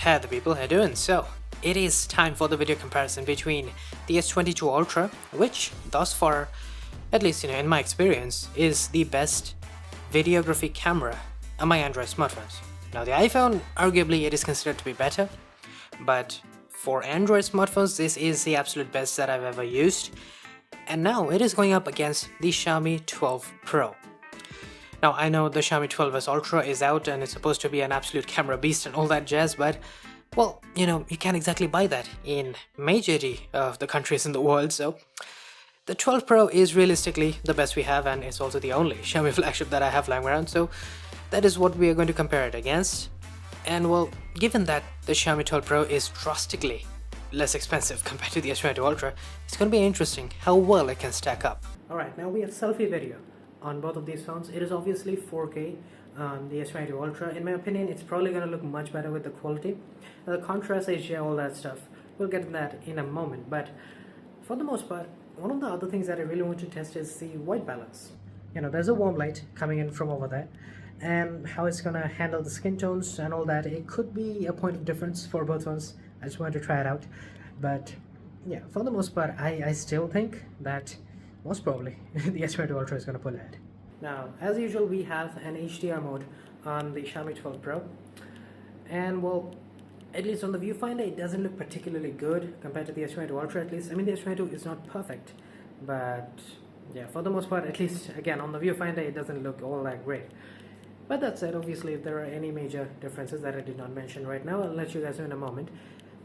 Hey the people, how you doing? So, it is time for the video comparison between the S22 Ultra, which thus far, at least in my experience, is the best videography camera on my Android smartphones. Now the iPhone, arguably it is considered to be better, but for Android smartphones this is the absolute best that I've ever used, and now it is going up against the Xiaomi 12 Pro. Now I know the Xiaomi 12s Ultra is out and it's supposed to be an absolute camera beast and all that jazz, but well, you can't exactly buy that in majority of the countries in the world, so the 12 Pro is realistically the best we have, and it's also the only Xiaomi flagship that I have lying around, so that is what we are going to compare it against. And well, given that the Xiaomi 12 Pro is drastically less expensive compared to the S22 Ultra, it's going to be interesting how well it can stack up. Alright, now we have selfie video on both of these phones. It is obviously 4K on the S22 Ultra. In my opinion, it's probably going to look much better with the quality. The contrast, HDR, all that stuff, we'll get to that in a moment, but for the most part, one of the other things that I really want to test is the white balance. There's a warm light coming in from over there, and how it's gonna handle the skin tones and all that. It could be a point of difference for both phones. I just wanted to try it out, but yeah, for the most part, I still think that most probably the S22 Ultra is gonna pull ahead. Now, as usual, we have an HDR mode on the Xiaomi 12 Pro, and well, at least on the viewfinder, it doesn't look particularly good compared to the S22 Ultra, at least. I mean, the S22 is not perfect, but yeah, for the most part, at least, again, on the viewfinder, it doesn't look all that great. But that said, obviously, if there are any major differences that I did not mention right now, I'll let you guys know in a moment.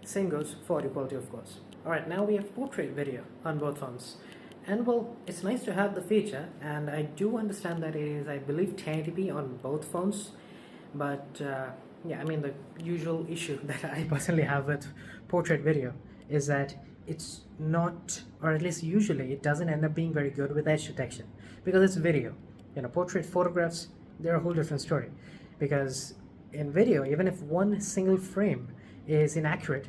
Same goes for audio quality, of course. Alright, now we have portrait video on both phones. And well, it's nice to have the feature, and I do understand that it is, I believe, 1080p on both phones, but yeah, I mean, the usual issue that I personally have with portrait video is that it's not, or at least usually it doesn't end up being very good with edge detection, because it's video. Portrait photographs, they're a whole different story, because in video, even if one single frame is inaccurate,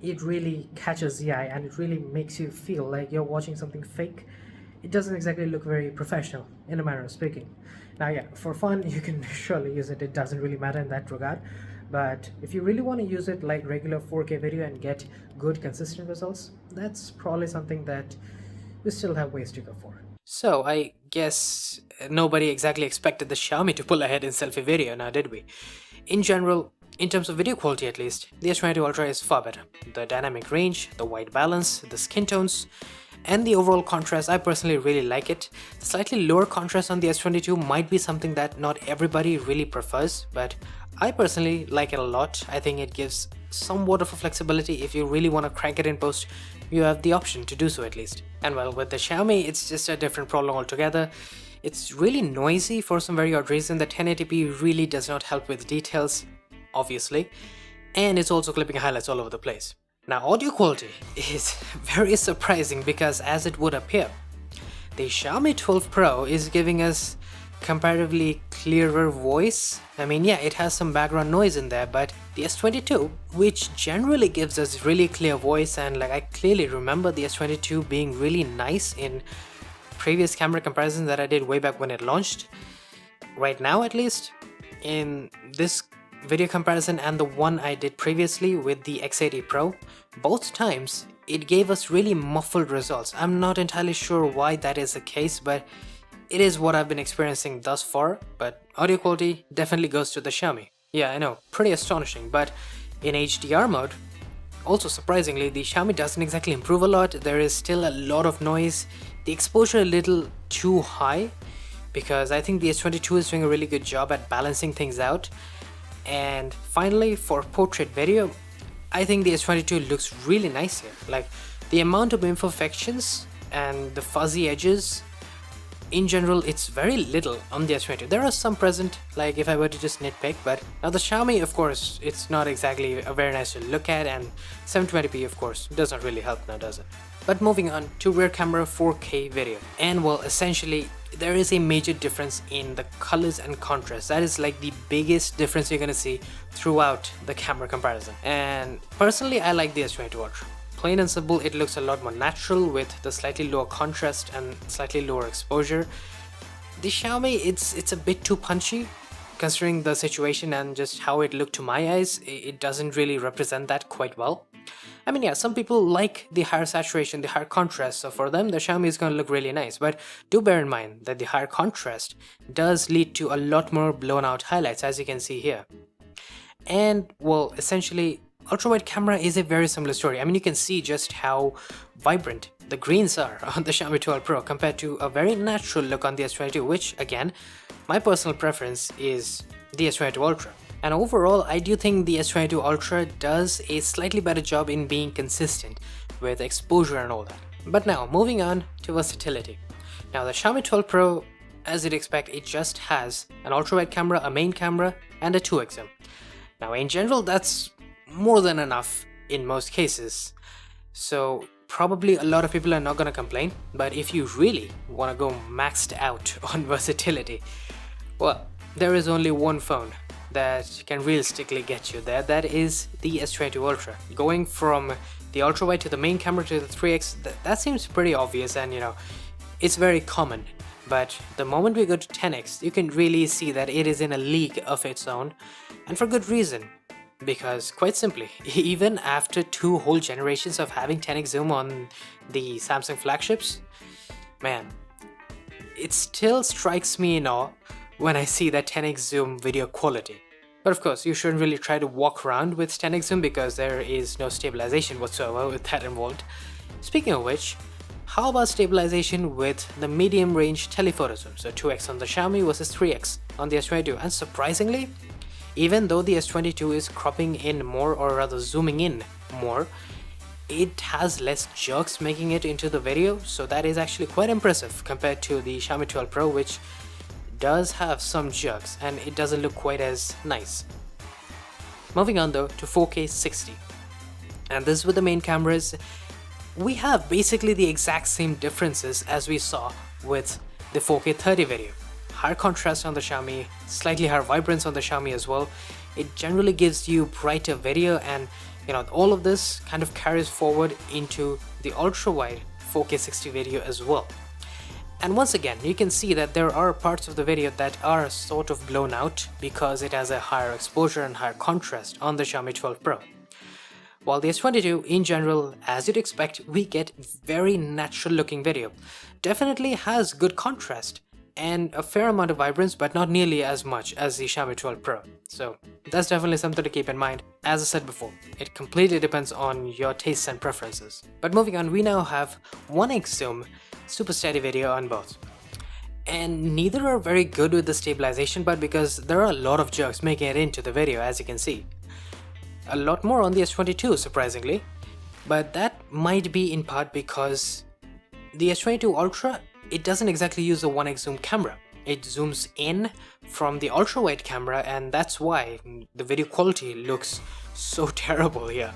it really catches the eye and it really makes you feel like you're watching something fake. It doesn't exactly look very professional, in a manner of speaking. Now yeah, for fun you can surely use it, it doesn't really matter in that regard, but if you really want to use it like regular 4K video and get good consistent results, that's probably something that we still have ways to go for. So I guess nobody exactly expected the Xiaomi to pull ahead in selfie video, now did we? In general, in terms of video quality at least, the S22 Ultra is far better. The dynamic range, the white balance, the skin tones, and the overall contrast, I personally really like it. The slightly lower contrast on the S22 might be something that not everybody really prefers, but I personally like it a lot. I think it gives somewhat of a flexibility. If you really want to crank it in post, you have the option to do so at least. And well, with the Xiaomi, it's just a different problem altogether. It's really noisy for some very odd reason. The 1080p really does not help with details, obviously, and it's also clipping highlights all over the place. Now, audio quality is very surprising because, as it would appear, the Xiaomi 12 Pro is giving us comparatively clearer voice. I mean, yeah, it has some background noise in there, but the S22, which generally gives us really clear voice, and like I clearly remember the S22 being really nice in previous camera comparisons that I did way back when it launched. Right now, at least, in this video comparison and the one I did previously with the X80 Pro, both times it gave us really muffled results. I'm not entirely sure why that is the case, but it is what I've been experiencing thus far. But audio quality definitely goes to the Xiaomi. Yeah, I know, pretty astonishing, but in HDR mode, also surprisingly, the Xiaomi doesn't exactly improve a lot. There is still a lot of noise, the exposure a little too high, because I think the S22 is doing a really good job at balancing things out. And finally, for portrait video, I think the S22 looks really nice here. Like, the amount of imperfections and the fuzzy edges, in general, it's very little on the S22. There are some present, like if I were to just nitpick, but now the Xiaomi, of course, it's not exactly very nice to look at, and 720p, of course, does not really help now, does it? But moving on to rear camera 4K video, and well, essentially, there is a major difference in the colors and contrast. That is like the biggest difference you're gonna see throughout the camera comparison. And personally, I like the S22 Ultra. Plain and simple, it looks a lot more natural with the slightly lower contrast and slightly lower exposure. The Xiaomi, it's a bit too punchy considering the situation and just how it looked to my eyes, it doesn't really represent that quite well. I mean, yeah, some people like the higher saturation, the higher contrast, so for them the Xiaomi is going to look really nice, but do bear in mind that the higher contrast does lead to a lot more blown out highlights, as you can see here. And well, essentially ultra-wide camera is a very similar story. I mean, you can see just how vibrant the greens are on the Xiaomi 12 Pro compared to a very natural look on the S22, which again, my personal preference is the S22 Ultra. And overall, I do think the S22 Ultra does a slightly better job in being consistent with exposure and all that. But now, moving on to versatility. Now the Xiaomi 12 Pro, as you'd expect, it just has an ultra-wide camera, a main camera, and a 2x zoom. Now in general, that's more than enough in most cases. So probably a lot of people are not gonna complain, but if you really wanna go maxed out on versatility, well, there is only one phone that can realistically get you there. That is the S22 Ultra. Going from the ultra wide to the main camera to the 3x, that seems pretty obvious, and you know, it's very common. But the moment we go to 10x, you can really see that it is in a league of its own, and for good reason. Because quite simply, even after 2 whole generations of having 10x zoom on the Samsung flagships, man, it still strikes me in awe when I see that 10x zoom video quality. But of course, you shouldn't really try to walk around with 10x zoom because there is no stabilization whatsoever with that involved. Speaking of which, how about stabilization with the medium range telephoto zoom? So 2x on the Xiaomi versus 3x on the S22, and surprisingly, even though the S22 is cropping in more, or rather zooming in more, it has less jerks making it into the video, so that is actually quite impressive compared to the Xiaomi 12 Pro, which does have some jerks and it doesn't look quite as nice. Moving on though to 4K 60, and this with the main cameras, we have basically the exact same differences as we saw with the 4K 30 video. Higher contrast on the Xiaomi, slightly higher vibrance on the Xiaomi as well. It generally gives you brighter video, and you know, all of this kind of carries forward into the ultra wide 4K 60 video as well. And once again, you can see that there are parts of the video that are sort of blown out because it has a higher exposure and higher contrast on the Xiaomi 12 Pro. While the S22, in general, as you'd expect, we get very natural looking video. Definitely has good contrast and a fair amount of vibrance, but not nearly as much as the Xiaomi 12 Pro. So that's definitely something to keep in mind. As I said before, it completely depends on your tastes and preferences. But moving on, we now have 1x zoom super steady video on both. And neither are very good with the stabilization, but because there are a lot of jerks making it into the video, as you can see. A lot more on the S22, surprisingly, but that might be in part because the S22 Ultra, it doesn't exactly use a 1x zoom camera. It zooms in from the ultra wide camera, and that's why the video quality looks so terrible here.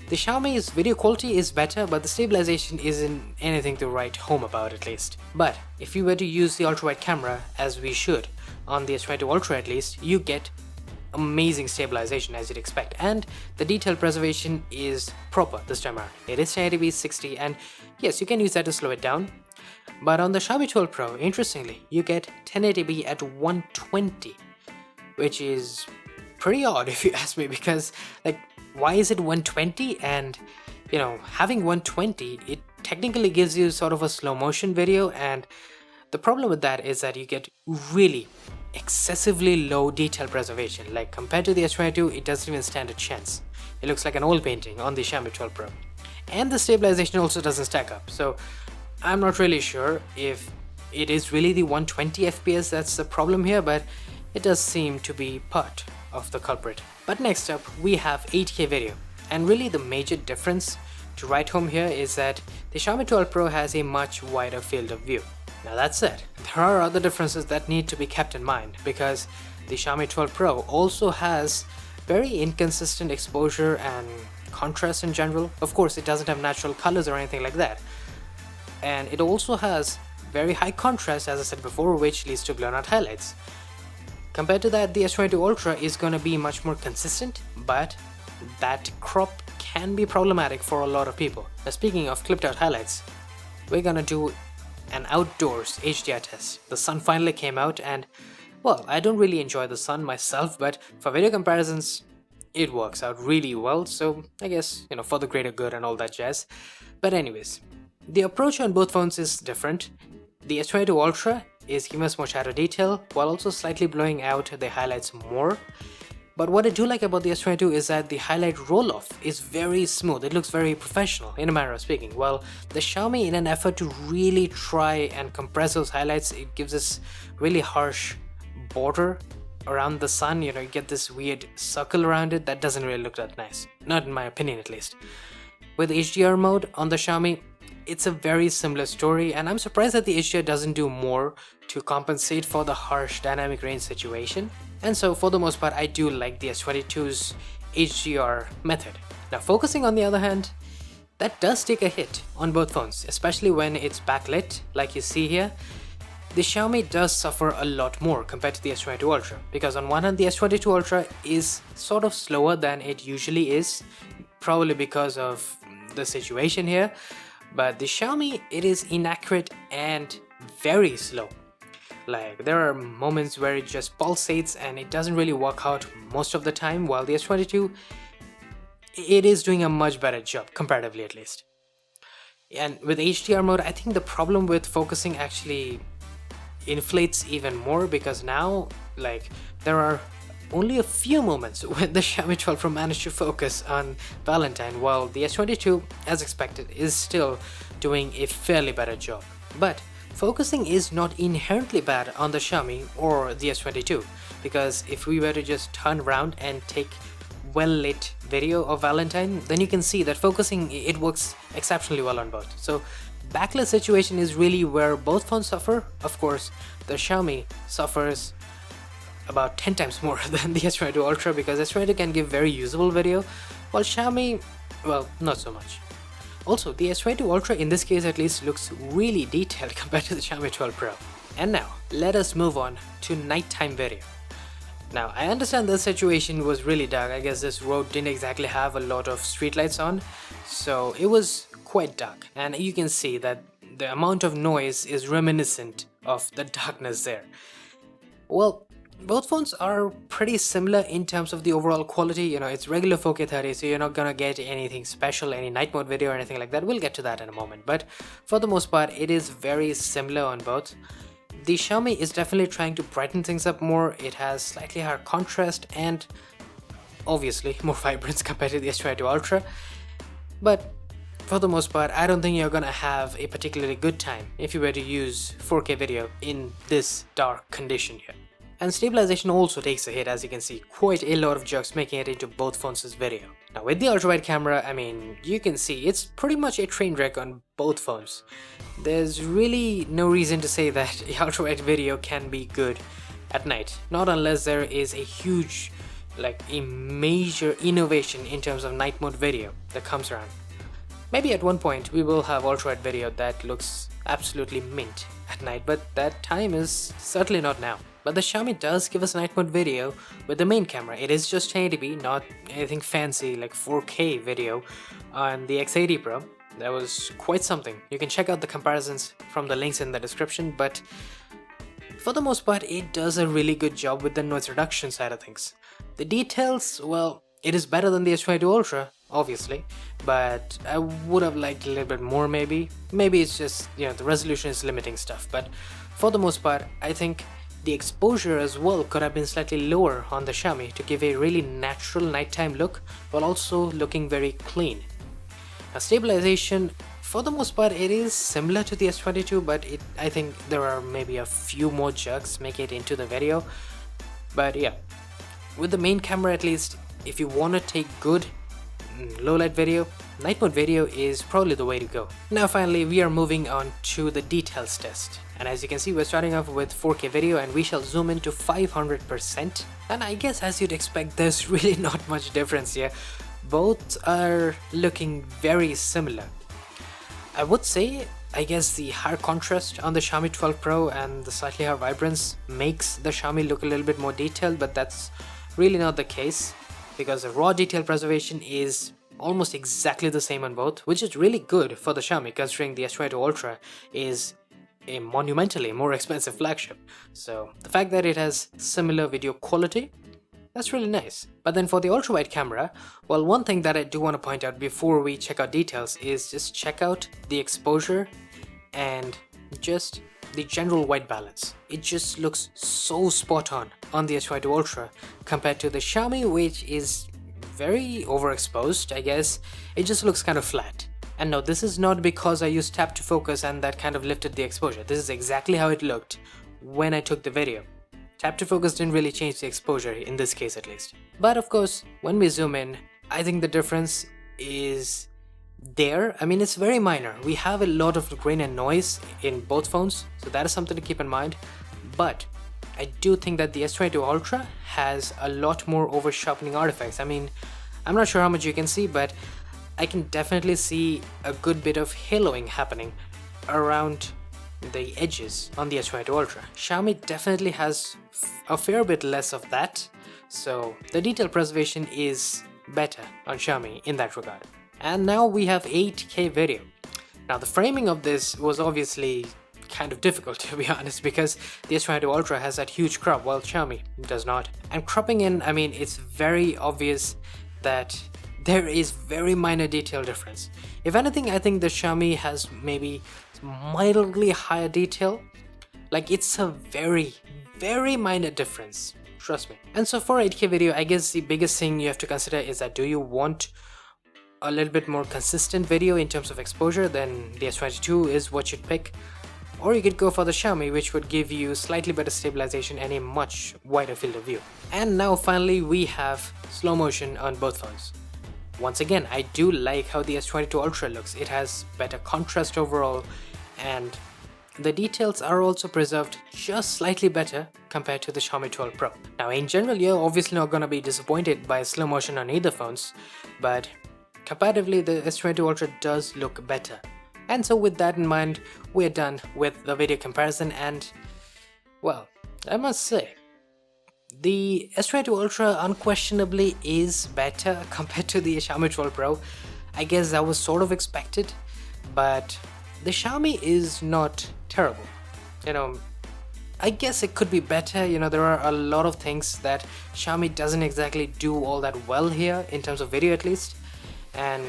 The Xiaomi's video quality is better, but the stabilization isn't anything to write home about, at least. But if you were to use the ultra wide camera, as we should, on the S22 Ultra at least, you get amazing stabilization as you'd expect, and the detail preservation is proper this time around. It is 1080p 60, and yes, you can use that to slow it down. But on the Xiaomi 12 Pro, interestingly, you get 1080p at 120, which is pretty odd if you ask me, because like, why is it 120? And you know, having 120, it technically gives you sort of a slow motion video, and the problem with that is that you get really excessively low detail preservation. Like compared to the S22, it doesn't even stand a chance. It looks like an oil painting on the Xiaomi 12 Pro. And the stabilization also doesn't stack up, so I'm not really sure if it is really the 120 FPS that's the problem here, but it does seem to be part of the culprit. But next up, we have 8K video, and really the major difference to write home here is that the Xiaomi 12 Pro has a much wider field of view. Now that said, there are other differences that need to be kept in mind, because the Xiaomi 12 Pro also has very inconsistent exposure and contrast in general. Of course, it doesn't have natural colors or anything like that. And it also has very high contrast, as I said before, which leads to blown out highlights. Compared to that, the S22 Ultra is going to be much more consistent, but that crop can be problematic for a lot of people. Now speaking of clipped out highlights, we're gonna do an outdoors HDR test. The sun finally came out, and Well, I don't really enjoy the sun myself, but for video comparisons, it works out really well, so I guess, for the greater good and all that jazz. But anyways, the approach on both phones is different. The S22 Ultra is giving us more shadow detail, while also slightly blowing out the highlights more. But what I do like about the S22 is that the highlight roll-off is very smooth. It looks very professional, in a manner of speaking. While the Xiaomi, in an effort to really try and compress those highlights, it gives this really harsh border around the sun. You get this weird circle around it that doesn't really look that nice. Not in my opinion, at least. With HDR mode on the Xiaomi, it's a very similar story, and I'm surprised that the HDR doesn't do more to compensate for the harsh dynamic range situation. And so for the most part, I do like the S22's HDR method. Now focusing, on the other hand, that does take a hit on both phones, especially when it's backlit like you see here. The Xiaomi does suffer a lot more compared to the S22 Ultra, because on one hand the S22 Ultra is sort of slower than it usually is, probably because of the situation here, but the Xiaomi, it is inaccurate and very slow. Like, there are moments where it just pulsates and it doesn't really work out most of the time, while the S22, it is doing a much better job, comparatively at least. And with HDR mode, I think the problem with focusing actually inflates even more, because now, like, there are only a few moments when the Xiaomi 12 Pro managed to focus on Valentine, while the S22, as expected, is still doing a fairly better job. But focusing is not inherently bad on the Xiaomi or the S22, because if we were to just turn around and take well-lit video of Valentine, then you can see that focusing, it works exceptionally well on both. So backlit situation is really where both phones suffer. Of course, the Xiaomi suffers about 10 times more than the S22 Ultra, because S22 can give very usable video, while Xiaomi, well, not so much. Also, the S22 Ultra in this case at least looks really detailed compared to the Xiaomi 12 Pro. And now, let us move on to nighttime video. Now, I understand this situation was really dark. I guess this road didn't exactly have a lot of streetlights on, so it was quite dark, and you can see that the amount of noise is reminiscent of the darkness there. Well, both phones are pretty similar in terms of the overall quality. It's regular 4K 30, so you're not gonna get anything special, any night mode video or anything like that. We'll get to that in a moment, but for the most part, it is very similar on both. The Xiaomi is definitely trying to brighten things up more. It has slightly higher contrast and obviously more vibrance compared to the S22 Ultra, but for the most part, I don't think you're gonna have a particularly good time if you were to use 4K video in this dark condition here. And stabilization also takes a hit, as you can see, quite a lot of jerks making it into both phones' video. Now with the ultra-wide camera, I mean, you can see it's pretty much a train wreck on both phones. There's really no reason to say that ultra-wide video can be good at night, not unless there is a huge, like a major innovation in terms of night mode video that comes around. Maybe at one point we will have ultra-wide video that looks absolutely mint at night, but that time is certainly not now. But the Xiaomi does give us night mode video with the main camera. It is just 1080p, not anything fancy like 4K video on the X80 Pro. That was quite something. You can check out the comparisons from the links in the description, but for the most part, it does a really good job with the noise reduction side of things. The details, well, it is better than the S22 Ultra, obviously, but I would have liked a little bit more maybe. Maybe it's just, the resolution is limiting stuff, but for the most part, I think the exposure as well could have been slightly lower on the Xiaomi to give a really natural nighttime look, while also looking very clean. Now stabilization, for the most part, it is similar to the S22, but I think there are maybe a few more jerks make it into the video. But yeah, with the main camera at least, if you want to take good low light video, night mode video is probably the way to go. Now finally, we are moving on to the details test. And as you can see, we're starting off with 4K video and we shall zoom into 500%. And I guess as you'd expect, there's really not much difference here. Both are looking very similar. I would say, I guess the higher contrast on the Xiaomi 12 Pro and the slightly higher vibrance makes the Xiaomi look a little bit more detailed, but that's really not the case, because the raw detail preservation is almost exactly the same on both, which is really good for the Xiaomi, considering the S22 Ultra is a monumentally more expensive flagship. So the fact that it has similar video quality, that's really nice. But then for the ultra-wide camera, well, one thing that I do want to point out before we check out details is just check out the exposure and just the general white balance. It just looks so spot on the S22 Ultra compared to the Xiaomi, which is very overexposed, I guess. It just looks kind of flat. And no, this is not because I used tap to focus and that kind of lifted the exposure. This is exactly how it looked when I took the video. Tap to focus didn't really change the exposure, in this case at least. But of course, when we zoom in, I think the difference is there. I mean, it's very minor. We have a lot of grain and noise in both phones, so that is something to keep in mind. But I do think that the S22 Ultra has a lot more over sharpening artifacts. I mean, I'm not sure how much you can see, but I can definitely see a good bit of haloing happening around the edges on the S22 Ultra. Xiaomi definitely has a fair bit less of that, so the detail preservation is better on Xiaomi in that regard. And now we have 8K video. Now the framing of this was obviously kind of difficult, to be honest, because the S22 Ultra has that huge crop while Xiaomi does not. And cropping in, I mean, it's very obvious that there is very minor detail difference. If anything, I think the Xiaomi has maybe mildly higher detail. Like, it's a very, very minor difference, trust me. And so for 8K video, I guess the biggest thing you have to consider is that do you want a little bit more consistent video in terms of exposure, then the S22 is what you'd pick. Or you could go for the Xiaomi, which would give you slightly better stabilization and a much wider field of view. And now finally we have slow motion on both phones. Once again, I do like how the S22 Ultra looks. It has better contrast overall, and the details are also preserved just slightly better compared to the Xiaomi 12 Pro. Now in general, you're obviously not gonna be disappointed by slow motion on either phones, but comparatively the S22 Ultra does look better. And so with that in mind, we're done with the video comparison, and well, I must say, the S22 Ultra unquestionably is better compared to the Xiaomi 12 Pro. I guess that was sort of expected, but the Xiaomi is not terrible. You know, I guess it could be better. You know, there are a lot of things that Xiaomi doesn't exactly do all that well here, in terms of video at least. And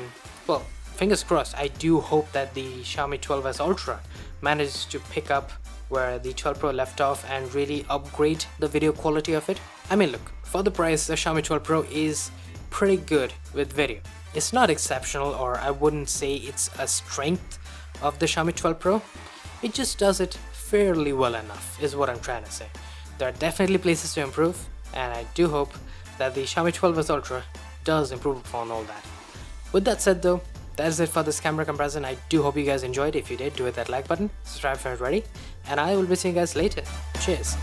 well, fingers crossed, I do hope that the Xiaomi 12s Ultra manages to pick up where the 12 Pro left off and really upgrade the video quality of it. I mean, look, for the price, the Xiaomi 12 Pro is pretty good with video. It's not exceptional, or I wouldn't say it's a strength of the Xiaomi 12 Pro. It just does it fairly well enough, is what I'm trying to say. There are definitely places to improve, and I do hope that the Xiaomi 12s Ultra does improve upon all that. With that said though, that is it for this camera comparison. I do hope you guys enjoyed. If you did, do hit that like button, subscribe if you're not ready, and I will be seeing you guys later. Cheers.